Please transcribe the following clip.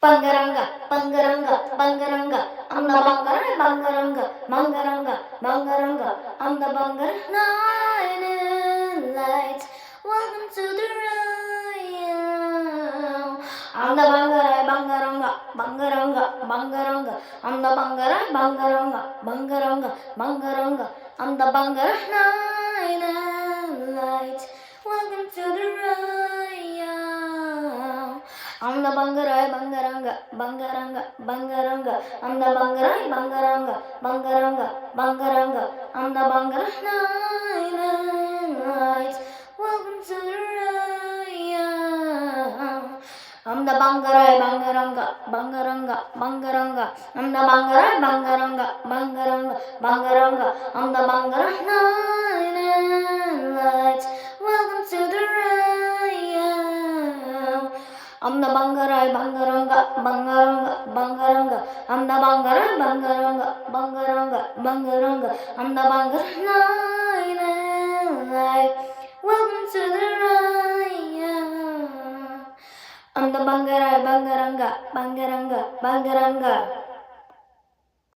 Bangaranga, bangaranga, bangaranga, I'm the bangar, bangaranga, bangaranga, bangaranga, I'm the bangar. Night and light, welcome to the royal. I'm the bangar, bangaranga, bangaranga, bangaranga, I'm the bangar, bangaranga, bangaranga, bangaranga, I'm the bangar. Night and light, welcome to the royal. I'm the bangarai, bangaranga, bangaranga, bangaranga. I'm the bangarai, bangaranga, bangaranga, bangaranga. I'm the bangar. Night and light, welcome to the royal. I'm the bangarai, bangaranga, bangaranga, bangaranga. I'm the bangarai, bangaranga, bangaranga, bangaranga. I'm the bangar. Night and light, welcome to the royal. I'm the bangarai, bangaranga, bangaranga, bangaranga. I'm the bangarai, bangaranga, bangaranga, bangaranga. I'm the bangar. Night and light, welcome to the royal. I'm the bangarai, bangaranga, bangaranga, bangaranga.